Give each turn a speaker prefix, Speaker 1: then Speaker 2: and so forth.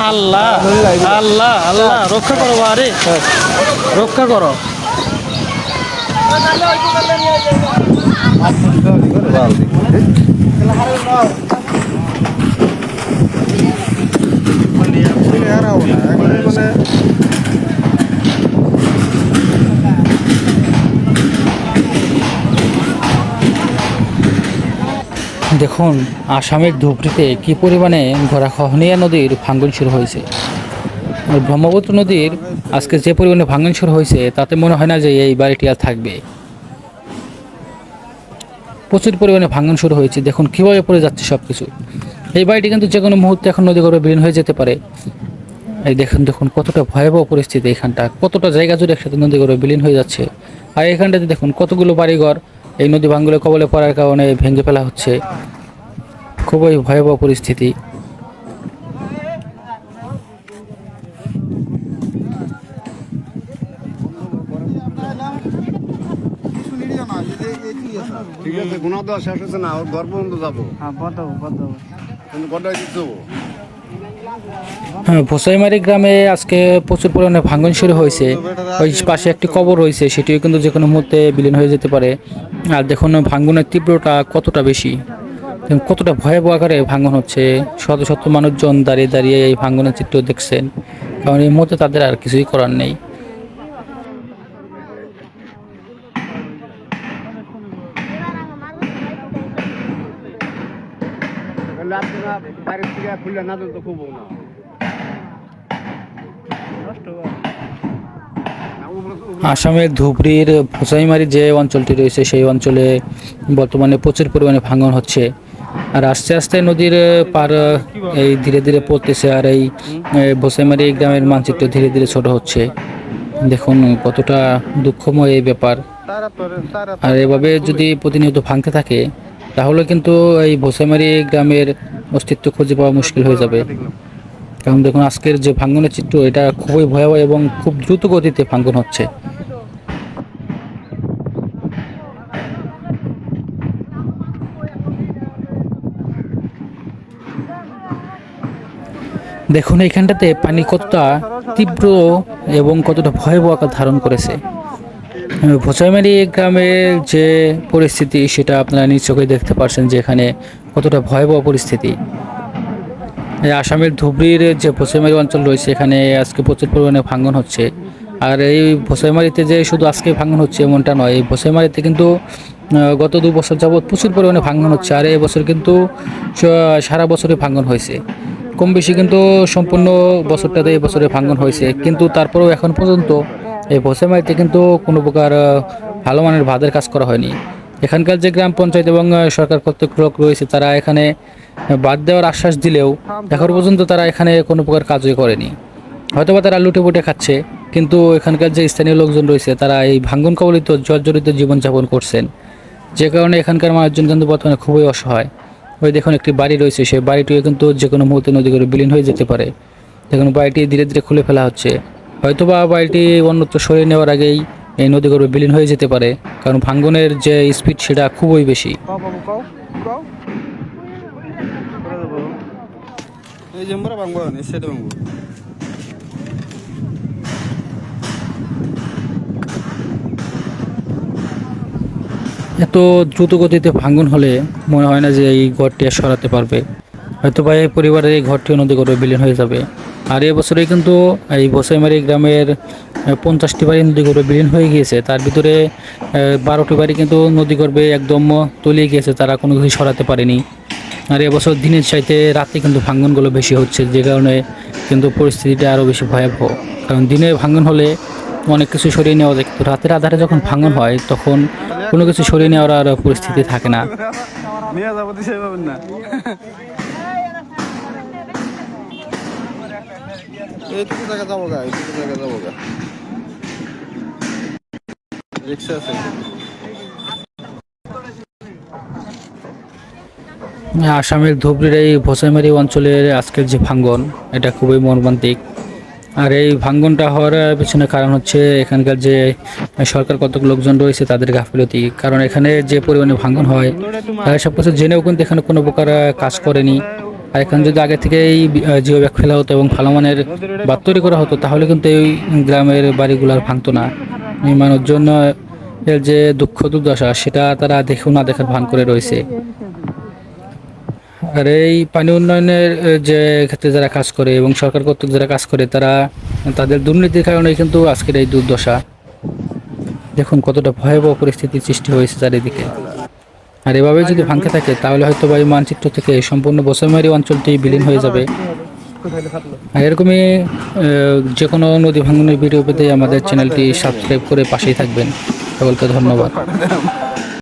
Speaker 1: আল্লাহ আল্লাহ আল্লাহ রক্ষা করো আরে রক্ষা করো। দেখুন আসামের ধুবড়ীতে কি পরিমাণে গড়াখহনিয়া নদীর ভাঙ্গন শুরু হয়েছে। ব্রহ্মপুত্র নদীর আজকে যে পরিমাণে ভাঙ্গন শুরু হয়েছে তাতে মনে হয় না যে এই বাড়িটি আর থাকবে। প্রচুর পরিমাণে ভাঙ্গন শুরু হয়েছে, দেখুন কীভাবে পড়ে যাচ্ছে সব কিছু। এই বাড়িটি কিন্তু যে কোনো মুহূর্তে এখন নদী গর্ভে বিলীন হয়ে যেতে পারে। এই দেখুন দেখুন কতটা ভয়াবহ পরিস্থিতি, এখানটা কতটা জায়গা জুড়ে একসাথে নদী গর্ভে বিলীন হয়ে যাচ্ছে। আর এখানটাতে দেখুন কতগুলো বাড়িঘর এই নদী ভাঙ্গনের কবলে পড়ার কারণে ভেঙে ফেলা হচ্ছে। খুবই ভয়াবহ পরিস্থিতি।
Speaker 2: ঠিক আছে, গুণা দেওয়া শেষ হচ্ছে না, ওর ঘর পর্যন্ত যাবো।
Speaker 1: হ্যাঁ, ভোসাইমারি গ্রামে আজকে প্রচুর পরিমাণে ভাঙ্গন শুরু হয়েছে। ওই পাশে একটি কবর রয়েছে, সেটিও কিন্তু যে কোনো মুহূর্তে বিলীন হয়ে যেতে পারে। আর দেখুন ভাঙ্গনের তীব্রতা কতটা বেশি, কতটা ভয়াবহ আকারে ভাঙ্গন হচ্ছে। শত শত মানুষজন দাঁড়িয়ে দাঁড়িয়ে এই ভাঙ্গনের চিত্র দেখছেন, কারণ এই মুহূর্তে তাদের আর কিছুই করার নেই।
Speaker 2: বাড়ির থেকে খুললে না তো খুব না।
Speaker 1: আসামের ধুবড়ীর ভোসাইমারি যে অঞ্চলটি রয়েছে সেই অঞ্চলে বর্তমানে প্রচুর পরিমাণে ভাঙন হচ্ছে। আর আস্তে আস্তে নদীর পার এই ধীরে ধীরে পড়তেছে, আর এই ভোসাইমারি গ্রামের মানচিত্র ধীরে ধীরে ছোট হচ্ছে। দেখুন কতটা দুঃখময় এই ব্যাপার। আর এভাবে যদি প্রতিনিয়ত ভাঙতে থাকে তাহলে কিন্তু এই ভোসাইমারি গ্রামের অস্তিত্ব খুঁজে পাওয়া মুশকিল হয়ে যাবে। কারণ দেখুন আজকের যে ভাঙ্গনের চিত্র, এটা খুবই ভয়াবহ এবং খুব দ্রুত গতিতে ভাঙ্গন হচ্ছে। দেখুন এইখানটাতে পানি কতটা তীব্র এবং কতটা ভয়াবহ আকার ধারণ করেছে। ভোসাইমারি গ্রামের যে পরিস্থিতি সেটা আপনারা নিজ চোখে দেখতে পাচ্ছেন যে এখানে কতটা ভয়াবহ পরিস্থিতি। এই আসামের ধুবড়ীর যে ভোসাইমারি অঞ্চল রয়েছে এখানে আজকে প্রচুর পরিমাণে ভাঙ্গন হচ্ছে। আর এই ভোসাইমারিতে যে শুধু আজকে ভাঙ্গন হচ্ছে এমনটা নয়, এই ভোসাইমারিতে কিন্তু গত 2 বছর যাবৎ প্রচুর পরিমাণে ভাঙ্গন হচ্ছে। আর এই বছর কিন্তু সারা বছরে ভাঙ্গন হয়েছে, কম বেশি কিন্তু সম্পূর্ণ বছরটাতে এই বছরে ভাঙ্গন হয়েছে। কিন্তু তারপরেও এখন পর্যন্ত এই ভোসাইমারিতে কিন্তু কোনো প্রকার ভালো মানের বাঁধের কাজ করা হয়নি। এখানকার যে গ্রাম পঞ্চায়েত এবং সরকার কর্তৃপক্ষ রয়েছে তারা এখানে বাদ দেওয়ার আশ্বাস দিলেও এখন পর্যন্ত তারা এখানে কোনো প্রকার কাজই করেনি। হয়তোবা তারা লুটে পুটে খাচ্ছে, কিন্তু এখানকার যে স্থানীয় লোকজন রয়েছে তারা এই ভাঙ্গন কবলিত জর্জরিত জীবনযাপন করছেন, যে কারণে এখানকার মানুষজন কিন্তু বর্তমানে খুবই অসহায়। ওই দেখুন একটি বাড়ি রয়েছে, সেই বাড়িটিও কিন্তু যে কোনো মুহূর্তে নদী করে বিলীন হয়ে যেতে পারে। দেখুন বাড়িটি ধীরে ধীরে খুলে ফেলা হচ্ছে, হয়তোবা বাড়িটি অন্যত্র সরিয়ে নেওয়ার আগেই এই নদী গর্ভে বিলীন হয়ে যেতে পারে, কারণ ভাঙ্গনের যে স্পিড সেটা খুবই বেশি। এত দ্রুত গতিতে ভাঙ্গন হলে মনে হয় না যে এই ঘরটি আর সরাতে পারবে। হয়তো বা এই পরিবারের এই ঘরটিও নদী গর্ভে বিলীন হয়ে যাবে। আর এবছরে কিন্তু এই ভোসাইমারি গ্রামের 50টি বাড়ি নদী গর্ভে বিলীন হয়ে গিয়েছে, তার ভিতরে 12টি বাড়ি কিন্তু নদী গর্ভে একদম তলিয়ে গিয়েছে, তারা কোনো কিছু সরাতে পারেনি। আর এবছর দিনের চাইতে রাতে কিন্তু ভাঙ্গনগুলো বেশি হচ্ছে, যে কারণে কিন্তু পরিস্থিতিটা আরও বেশি ভয়াবহ। কারণ দিনে ভাঙ্গন হলে অনেক কিছু সরিয়ে নেওয়া যায়, কিন্তু রাতের আধারে যখন ভাঙ্গন হয় তখন কোনো কিছু সরিয়ে নেওয়ার আর পরিস্থিতি থাকে না। আসামের ধুবড়ীর এই ভোসাইমারি অঞ্চলের আজকের যে ভাঙ্গন, এটা খুবই মর্মান্তিক। আর এই ভাঙ্গনটা হওয়ার পিছনে কারণ হচ্ছে এখানকার যে সরকার কতক লোকজন রয়েছে তাদের গাফিলতি। কারণ এখানে যে পরিমাণে ভাঙ্গন হয় তারা সব কিছু জেনেও কিন্তু এখানে কোনো প্রকার কাজ করেনি। আর এখানে যদি আগে থেকে এই জিও ব্যাগ ফেলা হতো এবং ভালো মানের বাঁধ তৈরি করা হতো তাহলে কিন্তু এই গ্রামের বাড়িগুলো আর ভাঙতো না। নির্মাণের জন্য এর যে দুঃখ দুর্দশা সেটা তারা দেখেও না দেখার ভান করে রয়েছে। আর এই পানি উন্নয়নের যে ক্ষেত্রে যারা কাজ করে এবং সরকার কর্তৃক যারা কাজ করে তারা তাদের দুর্নীতির কারণে কিন্তু আজকের এই দুর্দশা। দেখুন কতটা ভয়াবহ পরিস্থিতির সৃষ্টি হয়েছে চারিদিকে। আর এভাবে যদি ভাঙতে থাকে তাহলে হয়তো বা এই মানচিত্র থেকে সম্পূর্ণ বছরমারি অঞ্চলটি বিলীন হয়ে যাবে। আর এরকমই যে কোনো নদী ভাঙনের ভিডিও পেতে আমাদের চ্যানেলটি সাবস্ক্রাইব করে পাশেই থাকবেন। সকলকে ধন্যবাদ।